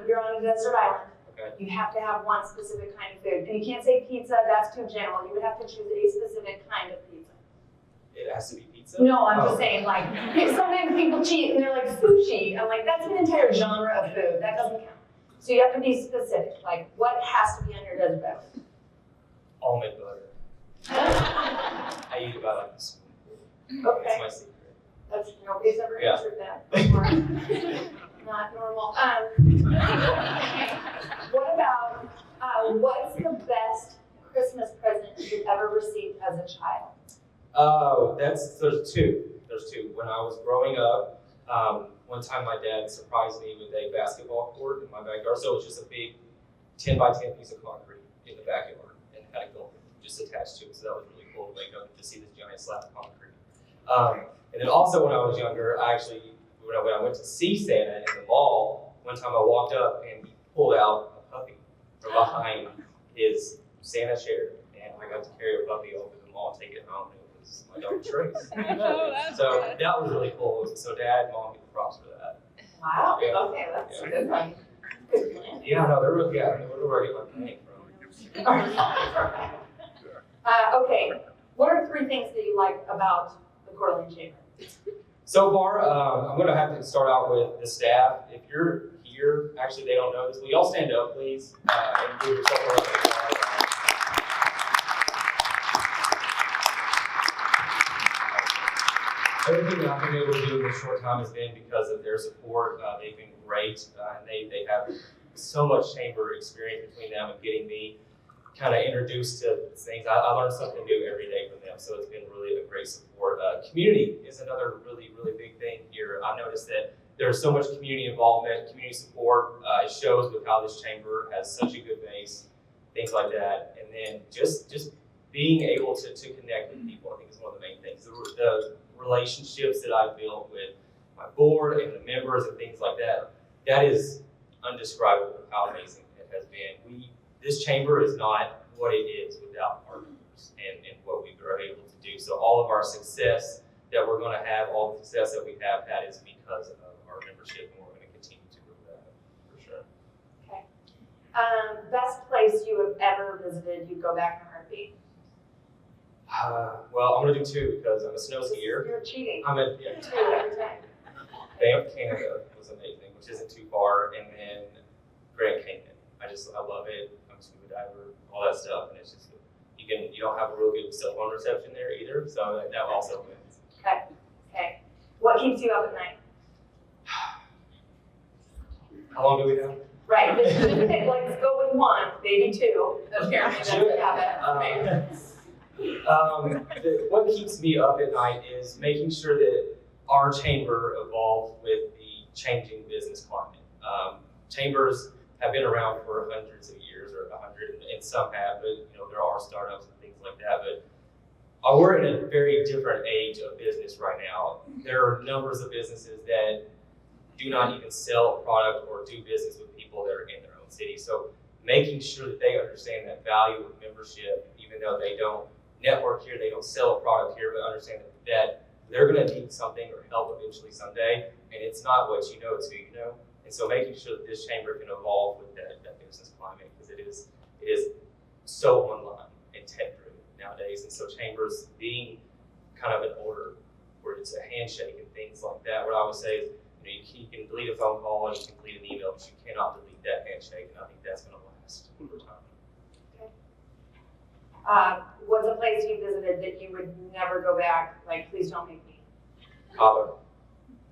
you're on a desert island. Okay. You have to have one specific kind of food. And you can't say pizza, that's too general. You would have to choose a specific kind of pizza. It has to be pizza? No, I'm just saying, like, sometimes people cheat and they're like sushi. I'm like, that's an entire genre of food. That doesn't count. So you have to be specific. Like, what has to be on your desert island? Almond butter. I eat about like a spoonful. Okay. That's my secret. That's, nobody's ever Yeah. answered that before. Not normal. What about, what's the best Christmas present you've ever received as a child? Oh, there's two. When I was growing up, one time my dad surprised me with a basketball court in my backyard. So it was just a big 10 by 10 piece of concrete in the backyard and had a goal just attached to it. So that was really cool to wake up and to see this giant slab of concrete. And then also when I was younger, when I went to see Santa in the mall, one time I walked up and he pulled out a puppy from behind his Santa chair. And I got to carry a puppy over the mall and take it home. It was my dog Trace. So that was really cool. So Dad, Mom, get the props for that. Wow. Yeah. Okay, that's a good one. Good plan. Yeah, no, they're really, yeah, I mean, where do I get my money from? Okay, what are 3 things that you like about the Coeur d'Alene Chamber? So far, I'm going to have to start out with the staff. If you're here, actually they don't know this, will y'all stand up, please, and give yourself a round of applause. Everything that I've been able to do in this short time has been because of their support. They've been great, and they have so much chamber experience between them and getting me kind of introduced to things. I learn something new every day from them, so it's been really a great support. Community is another really, really big thing here. I noticed that there's so much community involvement, community support. It shows with how this chamber has such a good base, things like that. And then just being able to connect with people, I think is one of the main things. The relationships that I've built with my board and the members and things like that, that is undescribable how amazing it has been. This chamber is not what it is without our members and what we were able to do. So all of our success that we're going to have, all the success that we have had is because of our membership, and we're going to continue to grow that for sure. Okay. Best place you have ever visited, you'd go back in a heartbeat? Well, I'm going to do 2 because I'm a snow skier. You're cheating. I'm at 2 every time. Banff, Canada was amazing, which isn't too far, and then Grand Canyon. I love it. I'm a scuba diver, all that stuff, and it's just you don't have a real good cell phone reception there either, so that also wins. Okay. What keeps you up at night? How long do we have? Right. Let's go with 1, maybe 2. Apparently that's the habit. What keeps me up at night is making sure that our chamber evolves with the changing business climate. Chambers have been around for hundreds of years, or 100, and some have, but there are startups and things like that. But we're in a very different age of business right now. There are numbers of businesses that do not even sell a product or do business with people that are in their own city. So making sure that they understand that value of membership, even though they don't network here, they don't sell a product here, but understand that they're going to need something or help eventually someday, and it's not what you know, it's who you know. And so making sure that this chamber can evolve with that business climate, because it is so online and tech-driven nowadays. And so chambers being kind of an order where it's a handshake and things like that, what I would say is, you can delete a phone call and you can delete an email, but you cannot delete that handshake, and I think that's going to last over time. Okay. What's a place you visited that you would never go back? Like, please don't make me. Cabo.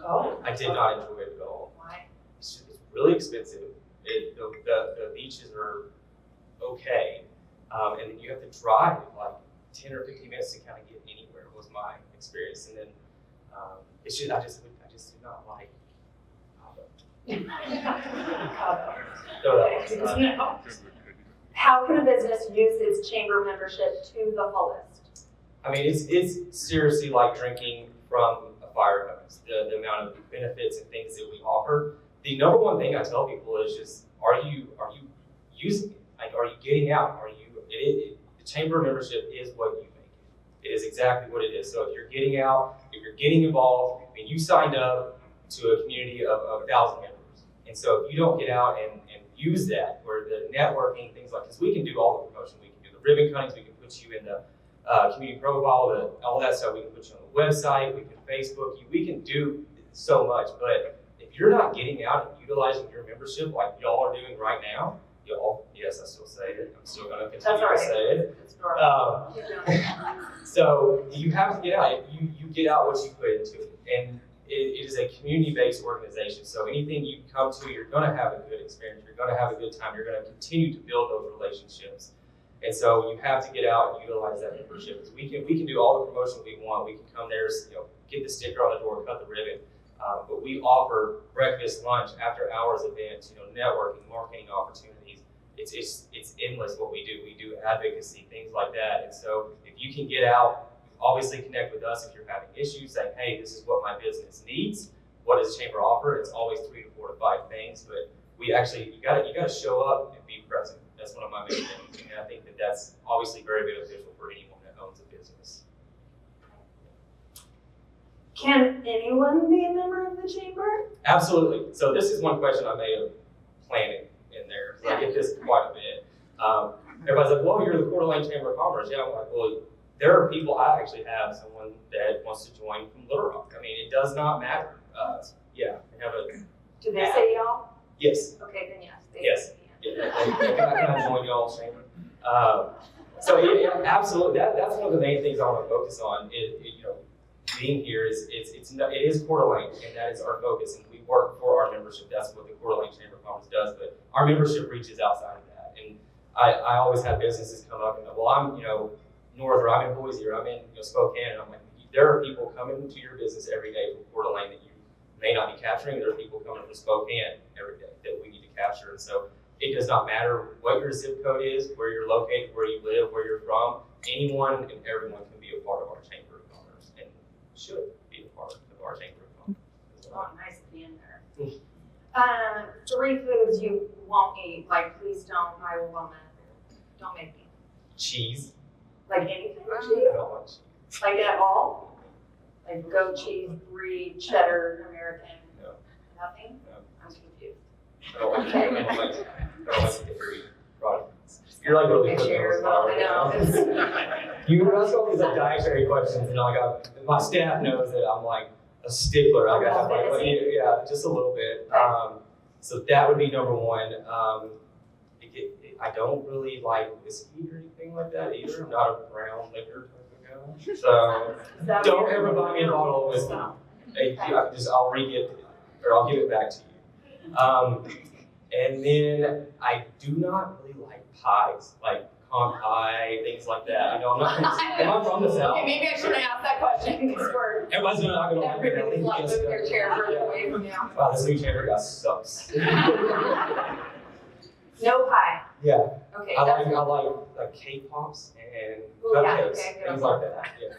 Oh? I did not enjoy it at all. Why? It's really expensive. The beaches are okay, and then you have to drive like 10 or 15 minutes to kind of get anywhere. Was my experience, and then I just did not like Cabo. No. How can a business use its chamber membership to the fullest? I mean, it's seriously like drinking from a fire hose. The amount of benefits and things that we offer. The number one thing I tell people is just, are you using it? Like, are you getting out? The chamber membership is what you make it. It is exactly what it is. So if you're getting out, if you're getting involved, I mean, you signed up to a community of 1,000 members, And so if you don't get out and use that, or the networking, things like this, we can do all the promotion. We can do the ribbon cuttings, we can put you in the community profile, all that stuff. We can put you on the website, we can Facebook you, we can do so much. But if you're not getting out and utilizing your membership like y'all are doing right now, y'all, yes, I still say it, I'm still gonna continue to say it. It's normal. So you have to get out. You get out what you put into it. And it is a community-based organization. So anything you come to, you're gonna have a good experience. You're gonna have a good time. You're gonna continue to build those relationships. And so you have to get out and utilize that membership. We can do all the promotion we want. We can come there, get the sticker on the door, cut the ribbon. But we offer breakfast, lunch, after hours events, networking, marketing opportunities. It's endless what we do. We do advocacy, things like that. And so if you can get out, obviously connect with us if you're having issues, saying, hey, this is what my business needs. What does the chamber offer? It's always 3 to 4 to 5 things, but we actually, you gotta show up and be present. That's one of my main things. And I think that's obviously very beneficial for anyone that owns a business. Can anyone be a member of the chamber? Absolutely. So this is one question I may have planted in there. So I get this quite a bit. Everybody's like, well, you're the Coeur d'Alene Chamber of Commerce. Yeah, I'm like, well, there are people, I actually have someone that wants to join from Little Rock. I mean, it does not matter. Yeah, they have a. Do they say y'all? Yes. Okay, then yes. Yes. Yeah, they can join y'all's chamber. So yeah, absolutely. That's one of the main things I want to focus on. Being here it is Coeur d'Alene, and that is our focus. And we work for our membership. That's what the Coeur d'Alene Chamber of Commerce does. But our membership reaches outside of that. And I always have businesses come up and go, well, I'm north, or I'm in Boise, or I'm in Spokane, and I'm like, there are people coming to your business every day from Coeur d'Alene that you may not be capturing. There are people coming from Spokane every day that we need to capture. And so it does not matter what your zip code is, where you're located, where you live, where you're from. Anyone and everyone can be a part of our Chamber of Commerce and should be a part of our Chamber of Commerce. Oh, nice to be in there. 3 foods you won't eat, like please don't, I will vomit. Don't make me. Cheese. Like anything with I cheese? don't like cheese. Like at all? Like goat cheese, brie, cheddar, American? No. Nothing? No. I'm confused. I don't like dairy products. You're like really putting me on the spot right now. You ask all these dietary questions, and my staff knows that I'm like a stickler. I gotta have just a little bit. So that would be number one. I don't really like whiskey or anything like that either. I'm not a brown liquor type of guy. So don't ever buy me a bottle of whiskey. I'll re-gift it, or I'll give it back to you. And then I do not really like pies, like pecan pie, things like that. I'm not. Am I from the South? Okay, maybe I shouldn't ask that question because Everybody's not gonna like it. everybody's like moving their chair further away from you. Wow, this new chamber guy sucks. No pie. Yeah. Okay. I like cake pops and Ooh, yeah, cupcakes, okay, things like that. Yeah.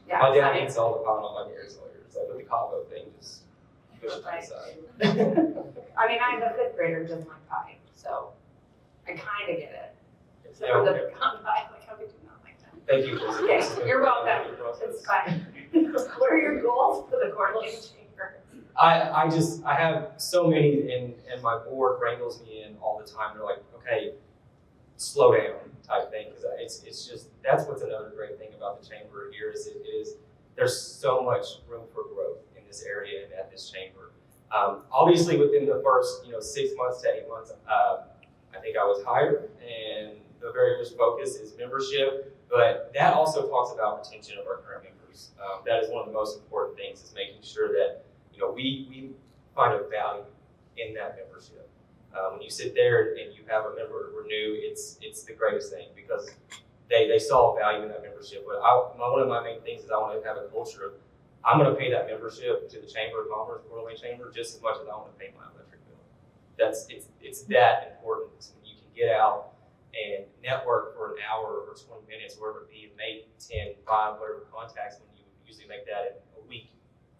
Yeah. My dad eats all the pie on my ears lawyers. Like with the combo thing, just push it to the side. I mean, I have a 5th grader who doesn't like pie, so I kind of get it. Except Yeah, for the okay. pecan pie, like how could you not like that? Thank you. Okay, you're welcome. It's fine. What are your goals for the Coeur d'Alene Chamber? I have so many, and my board wrangles me in all the time. They're like, okay, slow down type thing, because it's just, that's what's another great thing about the chamber here is there's so much room for growth in this area and at this chamber. Obviously within the first 6 months to 8 months, I think I was hired, and the very much focus is membership, but that also talks about retention of our current members. That is one of the most important things, is making sure that we find a value in that membership. When you sit there and you have a member renew, it's the greatest thing, because they saw value in that membership. But one of my main things is I want to have a culture of, I'm going to pay that membership to the Chamber of Commerce, Coeur d'Alene Chamber, just as much as I want to pay my electric bill. It's that important. When you can get out and network for an hour or 20 minutes, wherever it be, and make 10, 5, whatever contacts, when you usually make that in a week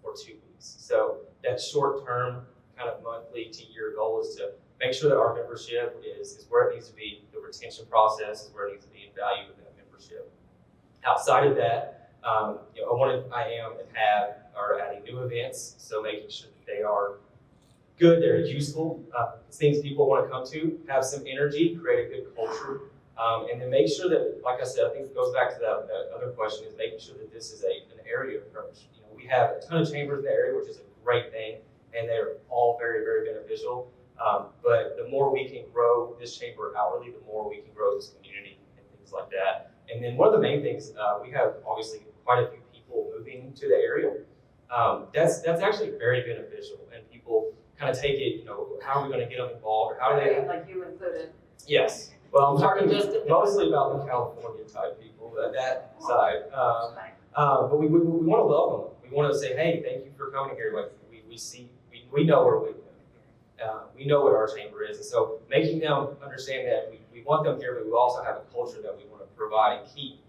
or 2 weeks. So that short-term kind of monthly to year goal is to make sure that our membership is where it needs to be. The retention process is where it needs to be, and value of that membership. Outside of that, I am and are adding new events, so making sure that they are good, they're useful, things people want to come to, have some energy, create a good culture, and then make sure that, like I said, I think it goes back to that other question, is making sure that this is an area approach. You know, we have a ton of chambers in the area, which is a great thing, and they're all very, very beneficial. But the more we can grow this chamber outwardly, the more we can grow this community and things like that. And then one of the main things, we have obviously quite a few people moving to the area. That's actually very beneficial, and people kind of take it, you know, how are we going to get them involved, or how do they? Like you included. Yes. Well, I'm talking mostly about the California type people, that side. But we want to welcome them. We want to say, hey, thank you for coming here. Like we know where we live. We know what our chamber is, and so making them understand that we want them here, but we also have a culture that we want to provide and keep.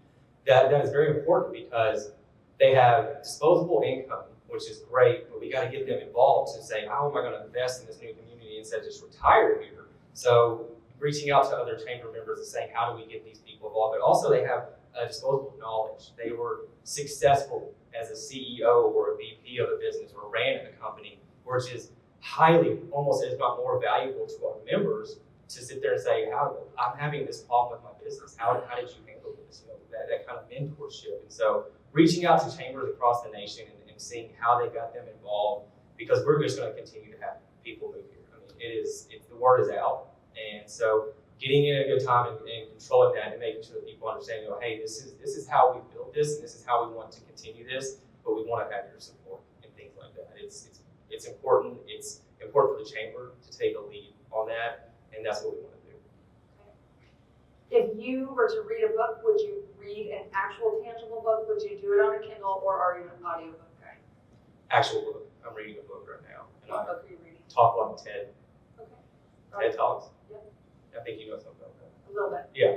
That is very important, because they have disposable income, which is great, but we got to get them involved to say, how am I going to invest in this new community instead of just retire here? So reaching out to other chamber members and saying, how do we get these people involved? But also they have disposable knowledge. They were successful as a CEO or a VP of a business, or ran a company, which is highly, almost if not more valuable to our members, to sit there and say, I'm having this problem with my business. How did you handle this? You know, that kind of mentorship. And so reaching out to chambers across the nation and seeing how they got them involved, because we're just going to continue to have people move here. I mean, the word is out. And so getting in a good time and controlling that, and making sure that people understand, you know, hey, this is how we built this, and this is how we want to continue this, but we want to have your support and things like that. It's important. It's important for the chamber to take a lead on that, and that's what we want to do. If you were to read a book, would you read an actual tangible book? Would you do it on a Kindle, or are you an audiobook guy? Actual book. I'm reading a book right now. And What book are you reading? Talk like TED. Okay. TED Talks. Yep. I think you know something about that. A little bit. Yeah.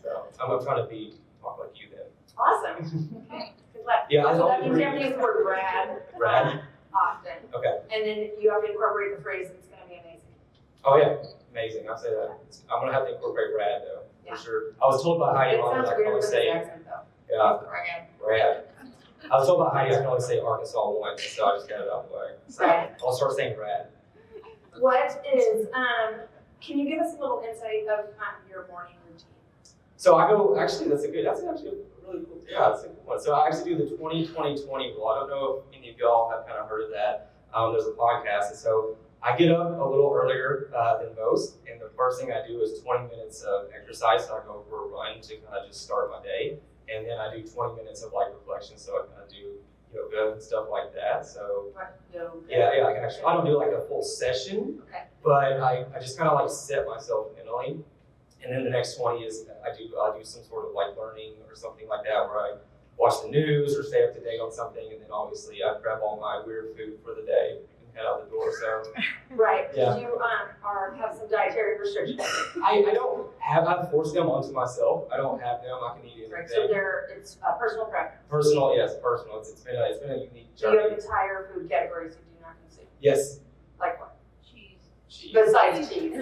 So I'm trying to talk like you then. Awesome. Okay. Good luck. Yeah, so that means you have to use the word rad. Rad. Often. Okay. And then you have to incorporate the phrase, it's going to be amazing. Oh yeah, amazing. I'll say that. I'm gonna have to incorporate rad though, Yeah. for sure. I was told by Heidi It once sounds I can weird only with say, his accent though. yeah, Rad. rad. I was told by Heidi I can only say Arkansas once, so I just got it out of the way. So Right. I'll start saying rad. What is, can you give us a little insight of your morning routine? So I go, actually that's actually a really cool, yeah, that's a good one. So I actually do the 20-20-20 rule. I don't know if any of y'all have kind of heard of that. There's a podcast, and so I get up a little earlier than most, and the first thing I do is 20 minutes of exercise. So I go for a run to kind of just start my day, and then I do 20 minutes of light reflection. So I kind of do yoga and stuff like that. So yeah, I don't do like a full session, Okay. but I just kind of like set myself mentally, and then the next 20 is I do some sort of like learning or something like that, where I watch the news or stay up to date on something, and then obviously I prep all my weird food for the day and head out the door. So Right. Yeah. You have some dietary restrictions. I've forced them onto myself. I don't have them. I can eat anything. Right. So it's personal preference. Personal, yes, personal. It's been a unique So you have journey. entire food categories you do not consume. Yes. Like what? Cheese. Besides cheese.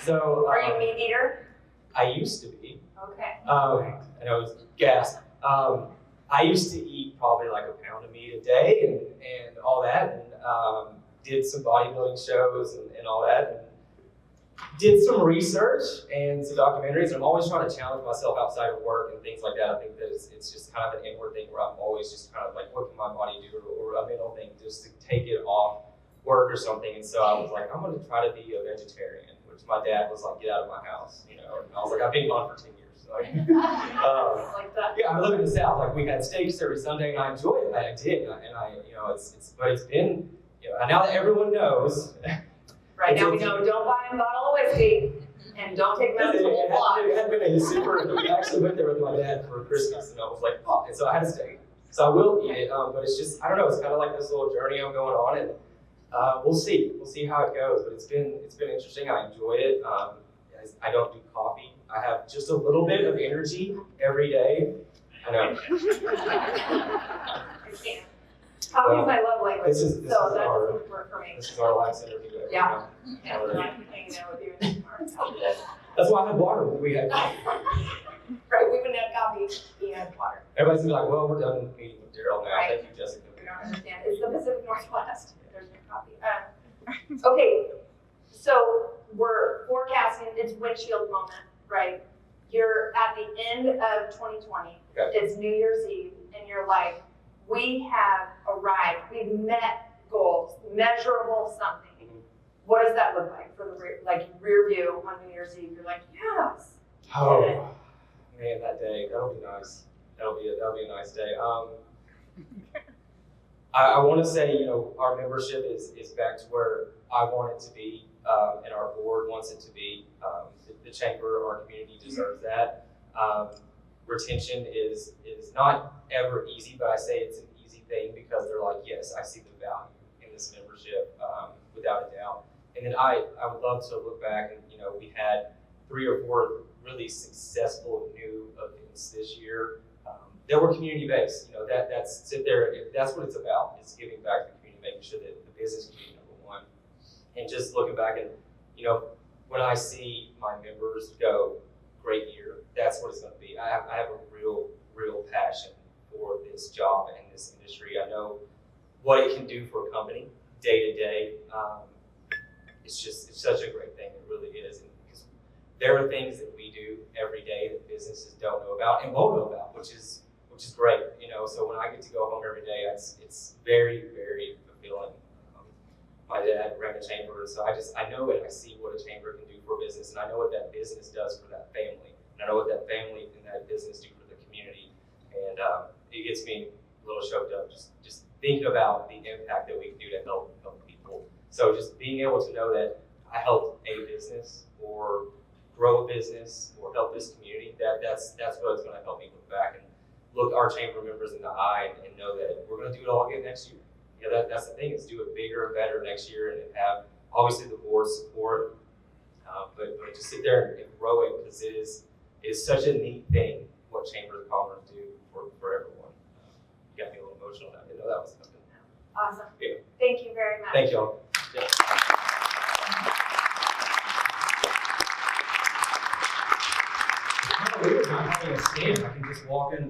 So Are you a meat eater? I used to be. Okay. And I was gasp. I used to eat probably like a pound of meat a day and all that, and did some bodybuilding shows and all that, and did some research and some documentaries. And I'm always trying to challenge myself outside of work and things like that. I think that it's just kind of an inward thing where I'm always just kind of like, what can my body do, or a mental thing just to take it off work or something. And so I was like, I'm going to try to be a vegetarian, which my dad was like, get out of my house, And I was like, I've been gone for 10 years. Like that. yeah, I live in the South. Like we had steaks every Sunday, and I enjoyed it. I did, and I but it's been, and now that everyone knows. Right now we know, don't buy a bottle of whiskey and don't take medicine a lot. It had been a super. I actually went there with my dad for Christmas, and I was like, oh, and so I had a steak. So I will eat it, but it's just, I don't know. It's kind of like this little journey I'm going on, and we'll see. We'll see how it goes. But it's been interesting. I enjoy it. I don't do coffee. I have just a little bit of energy every day. I know. I can't. Coffee's my love language, this is so that our- doesn't work for me. This is our last interview. Yeah. Yeah, I'm hanging out with you in tomorrow. That's why I had water when we had coffee. Right, we wouldn't have coffee, we had water. Everybody's gonna be like, well, we're done meeting with Derrell now. Right. Thank you, Jessica. We don't understand. It's the Pacific Northwest. There's no coffee. Okay, so we're forecasting, it's windshield moment, right? You're at the end of 2020, Okay. it's New Year's Eve, and you're like, we have arrived, we've met goals, measurable something. What does that look like for the rear view on New Year's Eve? You're like, yes. Oh, man, that day, that'll be nice. That'll be a nice day. I want to say, you know, our membership is back to where I want it to be, and our board wants it to be. The chamber, our community deserves that. Retention is not ever easy, but I say it's an easy thing because they're like, yes, I see the value in this membership, without a doubt. And then I would love to look back and, you know, we had 3 or 4 really successful new events this year that were community based. You know, that's sit there. That's what it's about. It's giving back to the community, making sure that the business can be number one, and just looking back and, you know, when I see my members go, great year. That's what it's going to be. I have a real passion for this job and this industry. I know what it can do for a company day to day. It's such a great thing. It really is. And because there are things that we do every day that businesses don't know about and won't know about, which is great. You know, so when I get to go home every day, it's very, very fulfilling. My dad ran a chamber, so I know and I see what a chamber can do for a business, and I know what that business does for that family, and I know what that family and that business do for the community, and it gets me a little choked up just thinking about the impact that we can do to help people. So just being able to know that I helped a business or grow a business or help this community, that's what's going to help me look back and look our chamber members in the eye and know that we're going to do it all again next year. You know, that's the thing, is do it bigger and better next year and have obviously the board support, but just sit there and grow it, because it is such a neat thing what Chambers of Commerce do for everyone. You got me a little emotional. I didn't know that was coming. Awesome. Yeah. Thank you very much. Thank y'all. Yeah. It's kind of weird not having a stand. I can just walk in.